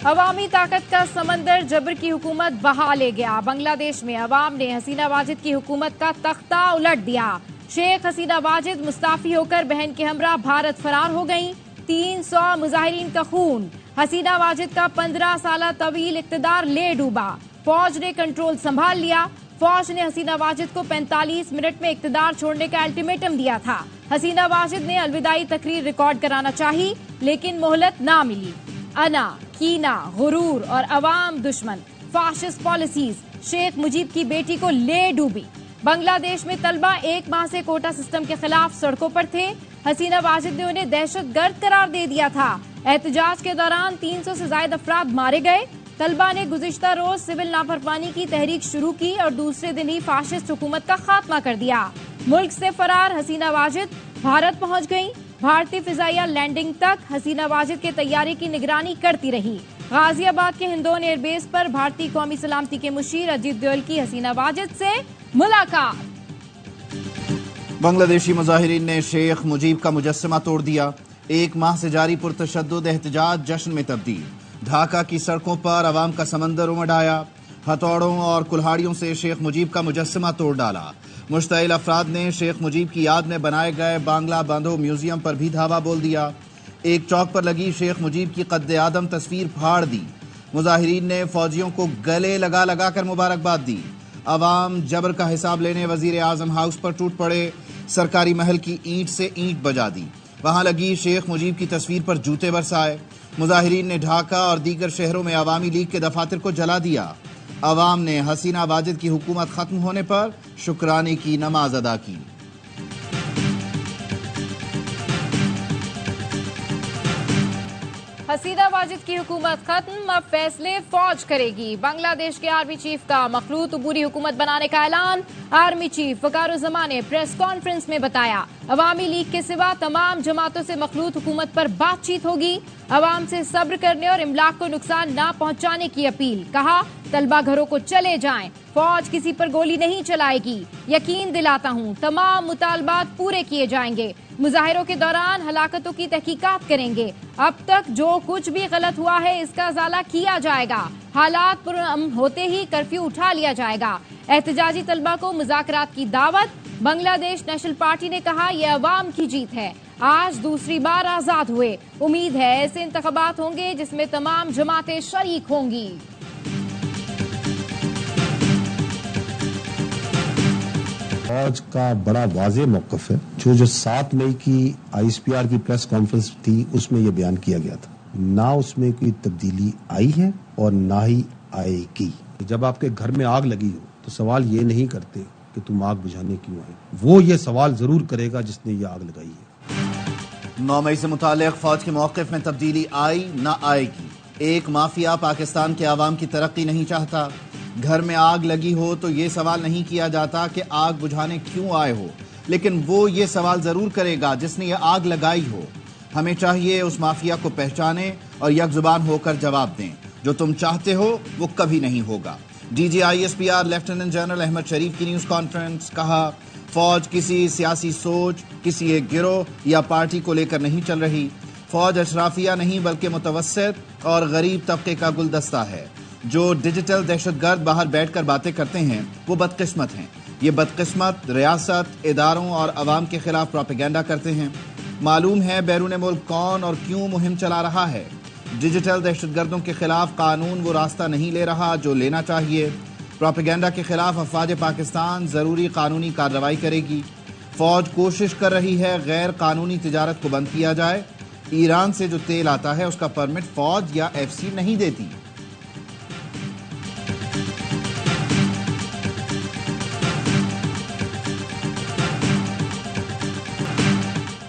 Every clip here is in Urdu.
عوامی طاقت کا سمندر جبر کی حکومت بہا لے گیا۔ بنگلہ دیش میں عوام نے حسینہ واجد کی حکومت کا تختہ الٹ دیا۔ شیخ حسینہ واجد مستعفی ہو کر بہن کے ہمراہ بھارت فرار ہو گئیں۔ 300 مظاہرین کا خون۔ حسینہ واجد کا 15 سالہ طویل اقتدار لے ڈوبا۔ فوج نے کنٹرول سنبھال لیا۔ فوج نے حسینہ واجد کو 45 منٹ میں اقتدار چھوڑنے کا الٹیمیٹم دیا تھا۔ حسینہ واجد نے الوداعی تقریر ریکارڈ کرانا چاہی لیکن مہلت نہ ملی۔ انا، کینہ، غرور اور عوام دشمن فاشسٹ پالیسیز شیخ مجیب کی بیٹی کو لے ڈوبی۔ بنگلہ دیش میں طلبہ 1 ماہ سے کوٹا سسٹم کے خلاف سڑکوں پر تھے۔ حسینہ واجد نے انہیں دہشت گرد قرار دے دیا تھا۔ احتجاج کے دوران 300 سے زائد افراد مارے گئے۔ طلبہ نے گزشتہ روز سول نافرمانی کی تحریک شروع کی اور دوسرے دن ہی فاشسٹ حکومت کا خاتمہ کر دیا۔ ملک سے فرار حسینہ واجد بھارت پہنچ گئیں۔ بھارتی فضائیہ لینڈنگ تک حسینہ واجد کے تیاری کی نگرانی کرتی رہی۔ غازی آباد کے ہندون ایئر بیس پر بھارتی قومی سلامتی کے مشیر اجیت دوئل کی حسینہ واجد سے ملاقات۔ بنگلہ دیشی مظاہرین نے شیخ مجیب کا مجسمہ توڑ دیا۔ 1 ماہ سے جاری پرتشدد احتجاج جشن میں تبدیل۔ ڈھاکہ کی سڑکوں پر عوام کا سمندر امڈ آیا۔ ہتھوڑوں اور کلہاڑیوں سے شیخ مجیب کا مجسمہ توڑ ڈالا۔ مشتعل افراد نے شیخ مجیب کی یاد میں بنائے گئے بانگلہ بندھو میوزیم پر بھی دھاوا بول دیا۔ ایک چوک پر لگی شیخ مجیب کی قد آدم تصویر پھاڑ دی۔ مظاہرین نے فوجیوں کو گلے لگا لگا کر مبارکباد دی۔ عوام جبر کا حساب لینے وزیر اعظم ہاؤس پر ٹوٹ پڑے۔ سرکاری محل کی اینٹ سے اینٹ بجا دی۔ وہاں لگی شیخ مجیب کی تصویر پر جوتے برسائے۔ مظاہرین نے ڈھاکہ اور دیگر شہروں میں عوامی لیگ کے دفاتر کو جلا دیا۔ عوام نے حسینہ واجد کی حکومت ختم ہونے پر شکرانے کی نماز ادا کی۔ حسینہ واجد کی حکومت ختم، اب فیصلے فوج کرے گی۔ بنگلہ دیش کے آرمی چیف کا مخلوط عبوری حکومت بنانے کا اعلان۔ آرمی چیف وقار الزمان نے پریس کانفرنس میں بتایا عوامی لیگ کے سوا تمام جماعتوں سے مخلوط حکومت پر بات چیت ہوگی۔ عوام سے صبر کرنے اور املاک کو نقصان نہ پہنچانے کی اپیل۔ کہا طلبہ گھروں کو چلے جائیں، فوج کسی پر گولی نہیں چلائے گی۔ یقین دلاتا ہوں تمام مطالبات پورے کیے جائیں گے۔ مظاہروں کے دوران ہلاکتوں کی تحقیقات کریں گے۔ اب تک جو کچھ بھی غلط ہوا ہے اس کا ازالہ کیا جائے گا۔ حالات پرامن ہوتے ہی کرفیو اٹھا لیا جائے گا۔ احتجاجی طلبہ کو مذاکرات کی دعوت۔ بنگلہ دیش نیشنل پارٹی نے کہا یہ عوام کی جیت ہے، آج دوسری بار آزاد ہوئے۔ امید ہے ایسے انتخابات ہوں گے جس میں تمام جماعتیں شریک ہوں گی۔ فوج کا بڑا واضح موقف ہے۔ جو 7 مئی کی ISPR کی پریس کانفرنس تھی اس میں یہ بیان کیا گیا تھا، نہ اس میں کوئی تبدیلی آئی ہے اور نہ ہی آئے گی۔ جب آپ کے گھر میں آگ لگی ہو تو سوال یہ نہیں کرتے کہ تم آگ بجھانے کیوں آئے، وہ یہ سوال ضرور کرے گا جس نے یہ آگ لگائی ہے۔ 9 مئی سے متعلق فوج کے موقف میں تبدیلی آئی نہ آئے گی۔ ایک مافیا پاکستان کے عوام کی ترقی نہیں چاہتا۔ گھر میں آگ لگی ہو تو یہ سوال نہیں کیا جاتا کہ آگ بجھانے کیوں آئے ہو، لیکن وہ یہ سوال ضرور کرے گا جس نے یہ آگ لگائی ہو۔ ہمیں چاہیے اس مافیا کو پہچانیں اور یک زبان ہو کر جواب دیں۔ جو تم چاہتے ہو وہ کبھی نہیں ہوگا۔ DG ISPR lieutenant general Ahmed Sharif کی نیوز کانفرنس۔ کہا فوج کسی سیاسی سوچ، کسی ایک گروہ یا پارٹی کو لے کر نہیں چل رہی۔ فوج اشرافیہ نہیں بلکہ متوسط اور غریب طبقے کا گلدستہ ہے۔ جو ڈیجیٹل دہشت گرد باہر بیٹھ کر باتیں کرتے ہیں وہ بدقسمت ہیں۔ یہ بدقسمت ریاست، اداروں اور عوام کے خلاف پروپیگنڈا کرتے ہیں۔ معلوم ہے بیرون ملک کون اور کیوں مہم چلا رہا ہے۔ ڈیجیٹل دہشت گردوں کے خلاف قانون وہ راستہ نہیں لے رہا جو لینا چاہیے۔ پروپیگنڈا کے خلاف افواج پاکستان ضروری قانونی کارروائی کرے گی۔ فوج کوشش کر رہی ہے غیر قانونی تجارت کو بند کیا جائے۔ ایران سے جو تیل آتا ہے اس کا پرمٹ فوج یا FC نہیں دیتی۔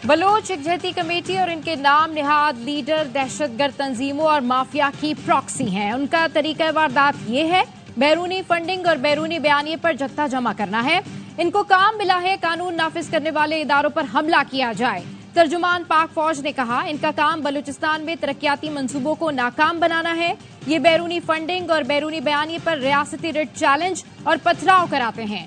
بلوچ یکجہتی کمیٹی اور ان کے نام نہاد لیڈر دہشت گرد تنظیموں اور مافیا کی پراکسی ہیں۔ ان کا طریقہ واردات یہ ہے بیرونی فنڈنگ اور بیرونی بیانیے پر جتھا جمع کرنا ہے۔ ان کو کام ملا ہے قانون نافذ کرنے والے اداروں پر حملہ کیا جائے۔ ترجمان پاک فوج نے کہا ان کا کام بلوچستان میں ترقیاتی منصوبوں کو ناکام بنانا ہے۔ یہ بیرونی فنڈنگ اور بیرونی بیانیے پر ریاستی رٹ چیلنج اور پتھراؤ کراتے ہیں۔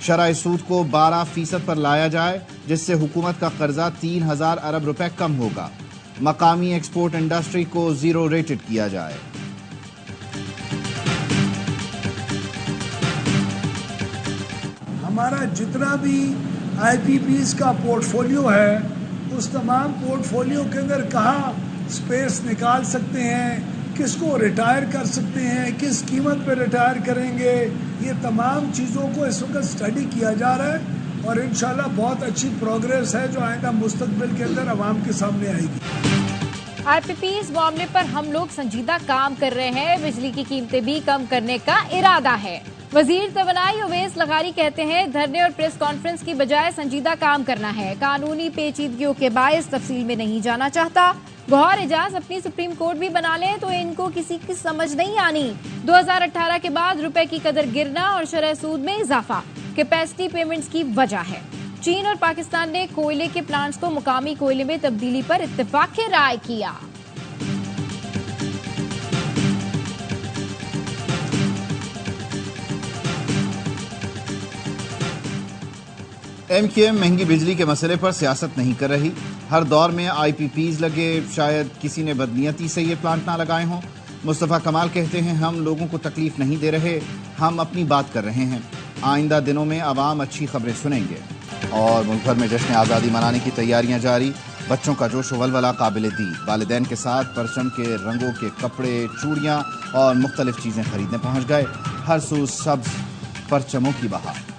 شرح سود کو 12% پر لایا جائے جس سے حکومت کا قرضہ 3000 ارب روپے کم ہوگا۔ مقامی ایکسپورٹ انڈسٹری کو زیرو ریٹڈ کیا جائے۔ ہمارا جتنا بھی آئی پی پیز کا پورٹ فولیو ہے اس تمام پورٹ فولیو کے اندر کہاں سپیس نکال سکتے ہیں، کس کو ریٹائر کر سکتے ہیں، کس قیمت پہ ریٹائر کریں گے، یہ تمام چیزوں کو اس وقت اسٹڈی کیا جا رہا ہے اور انشاءاللہ بہت اچھی پروگریس ہے جو آئندہ مستقبل کے اندر عوام کے سامنے آئے گی۔ آئی پی پیز معاملے پر ہم لوگ سنجیدہ کام کر رہے ہیں، بجلی کی قیمتیں بھی کم کرنے کا ارادہ ہے۔ وزیر توانائی اویس لغاری کہتے ہیں دھرنے اور پریس کانفرنس کی بجائے سنجیدہ کام کرنا ہے، قانونی پیچیدگیوں کے باعث تفصیل میں نہیں جانا چاہتا۔ گوہر اعجاز اپنی سپریم کورٹ بھی بنا لیں تو ان کو کسی کی سمجھ نہیں آنی۔ 2018 کے بعد روپے کی قدر گرنا اور شرح سود میں اضافہ کیپیسٹی پیمنٹس کی وجہ ہے۔ چین اور پاکستان نے کوئلے کے پلانٹس کو مقامی کوئلے میں تبدیلی پر اتفاق رائے کیا۔ ایم کیو ایم مہنگی بجلی کے مسئلے پر سیاست نہیں کر رہی۔ ہر دور میں آئی پی پیز لگے، شاید کسی نے بدنیتی سے یہ پلانٹ نہ لگائے ہوں۔ مصطفیٰ کمال کہتے ہیں ہم لوگوں کو تکلیف نہیں دے رہے، ہم اپنی بات کر رہے ہیں۔ آئندہ دنوں میں عوام اچھی خبریں سنیں گے۔ اور ملک بھر میں جشن آزادی منانے کی تیاریاں جاری، بچوں کا جوش و ولولہ قابل دید۔ والدین کے ساتھ پرچم کے رنگوں کے کپڑے، چوڑیاں اور مختلف چیزیں خریدنے پہنچ گئے۔ ہر سو سبز پرچموں کی بہار۔